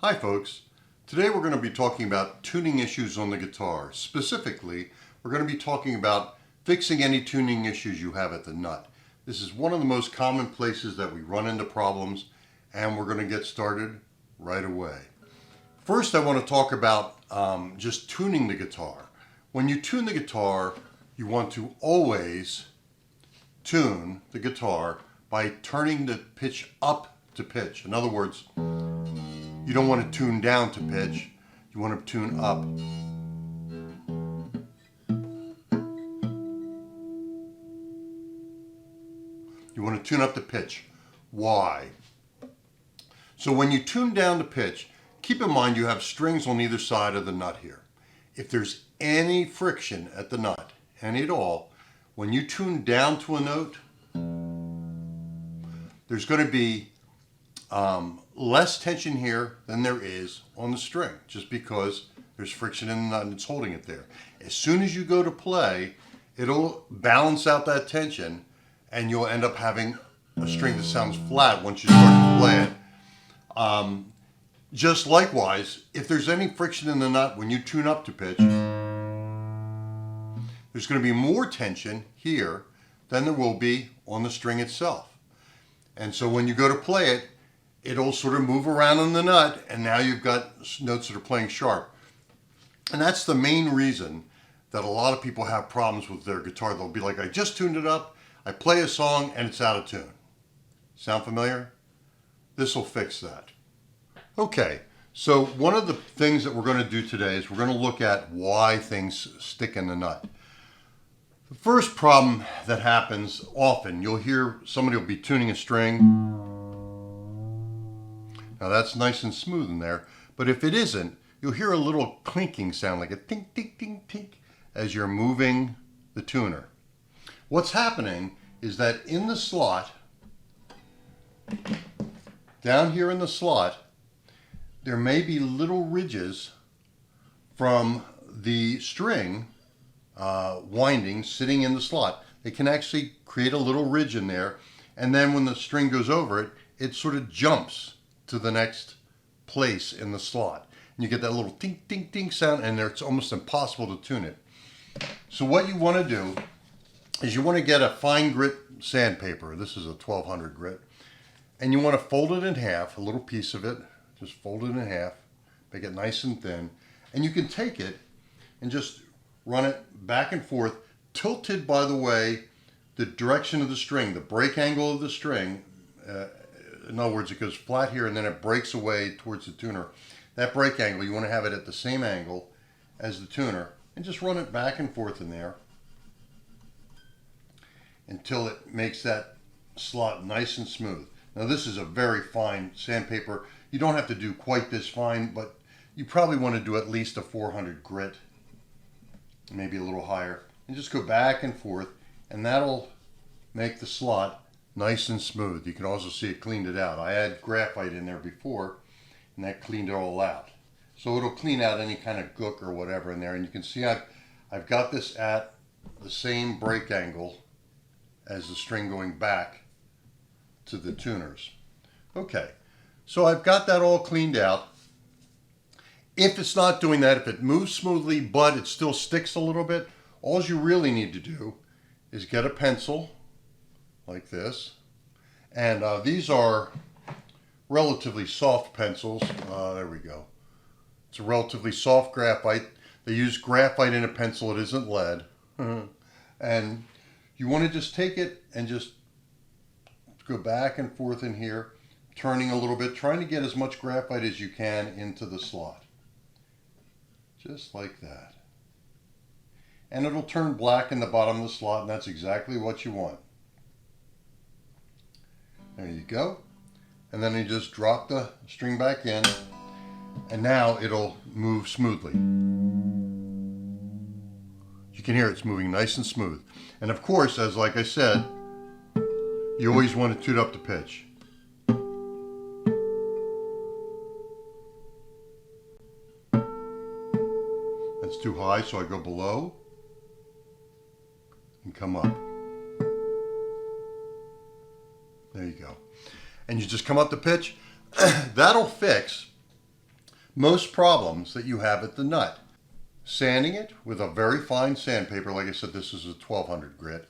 Hi folks, today we're going to be talking about tuning issues on the guitar. Specifically, we're going to be talking about fixing any tuning issues you have at the nut. This is one of the most common places that we run into problems, and we're going to get started right away. First, I want to talk about just tuning the guitar. When you tune the guitar, you want to always tune the guitar by turning the pitch up to pitch. In other words, you don't want to tune down to pitch, you want to tune up. You want to tune up the pitch. Why? So when you tune down the pitch, keep in mind you have strings on either side of the nut here. If there's any friction at the nut, any at all, when you tune down to a note, there's going to be less tension here than there is on the string, just because there's friction in the nut and it's holding it there. As soon as you go to play, it'll balance out that tension and you'll end up having a string that sounds flat once you start to play it. Just likewise, if there's any friction in the nut when you tune up to pitch, there's going to be more tension here than there will be on the string itself. And so when you go to play it, it'll sort of move around on the nut, and now you've got notes that are playing sharp. And that's the main reason that a lot of people have problems with their guitar. They'll be like, I just tuned it up, I play a song, and it's out of tune. Sound familiar? This will fix that. Okay, so one of the things that we're going to do today is we're going to look at why things stick in the nut. The first problem that happens often, you'll hear somebody will be tuning a string. Now that's nice and smooth in there, but if it isn't, you'll hear a little clinking sound, like a tink, tink, tink, tink, as you're moving the tuner. What's happening is that in the slot, down here in the slot, there may be little ridges from the string winding sitting in the slot. They can actually create a little ridge in there, and then when the string goes over it, it sort of jumps to the next place in the slot. And you get that little tink, tink, tink sound, and it's almost impossible to tune it. So what you want to do is you want to get a fine grit sandpaper. This is a 1200 grit. And you want to fold it in half, a little piece of it. Just fold it in half, make it nice and thin. And you can take it and just run it back and forth, tilted, by the way, the direction of the string, the break angle of the string. In other words, it goes flat here and then it breaks away towards the tuner. That break angle, you want to have it at the same angle as the tuner, and just run it back and forth in there until it makes that slot nice and smooth. Now this is a very fine sandpaper. You don't have to do quite this fine, but you probably want to do at least a 400 grit, maybe a little higher. And just go back and forth, and that'll make the slot nice and smooth. You can also see it cleaned it out. I had graphite in there before, and that cleaned it all out. So it'll clean out any kind of gook or whatever in there. And you can see I've got this at the same break angle as the string going back to the tuners. Okay, so I've got that all cleaned out. If it's not doing that, if it moves smoothly but it still sticks a little bit, all you really need to do is get a pencil like this. And these are relatively soft pencils. There we go. It's a relatively soft graphite. They use graphite in a pencil. It isn't lead. And you want to just take it and just go back and forth in here, turning a little bit, trying to get as much graphite as you can into the slot. Just like that. And it'll turn black in the bottom of the slot, and that's exactly what you want. There you go. And then you just drop the string back in, and now it'll move smoothly. You can hear it's moving nice and smooth. And of course, as like I said, you always want to tune up the pitch. That's too high, so I go below and come up. There you go. And you just come up the pitch. That'll fix most problems that you have at the nut. Sanding it with a very fine sandpaper, like I said, this is a 1200 grit,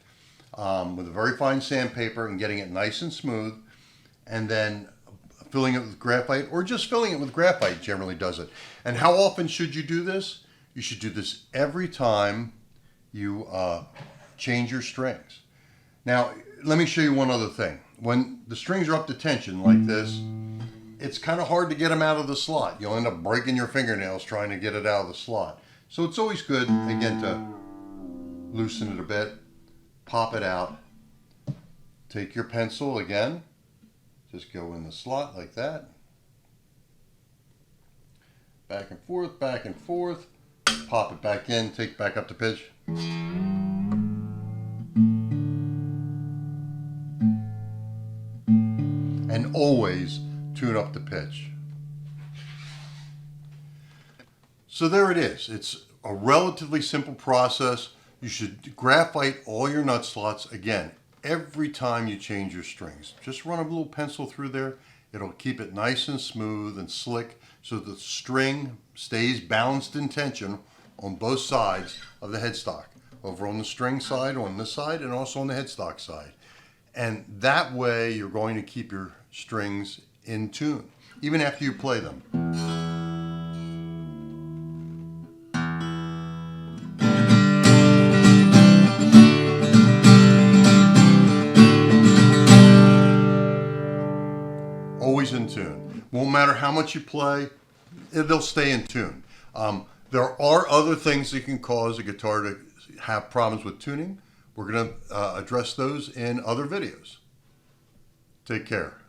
with a very fine sandpaper and getting it nice and smooth, and then filling it with graphite, or just filling it with graphite generally does it. And how often should you do this? You should do this every time you change your strings. Now, let me show you one other thing. When the strings are up to tension like this, it's kind of hard to get them out of the slot. You'll end up breaking your fingernails trying to get it out of the slot. So it's always good, again, to loosen it a bit, pop it out, take your pencil again, just go in the slot like that, back and forth, pop it back in, take it back up to pitch. And always tune up the pitch. So there it is. It's a relatively simple process. You should graphite all your nut slots again every time you change your strings. Just run a little pencil through there. It'll keep it nice and smooth and slick so the string stays balanced in tension on both sides of the headstock. Over on the string side, on this side, and also on the headstock side. And that way you're going to keep your strings in tune, even after you play them. Always in tune. Won't matter how much you play, they'll stay in tune. There are other things that can cause a guitar to have problems with tuning. We're going to address those in other videos. Take care.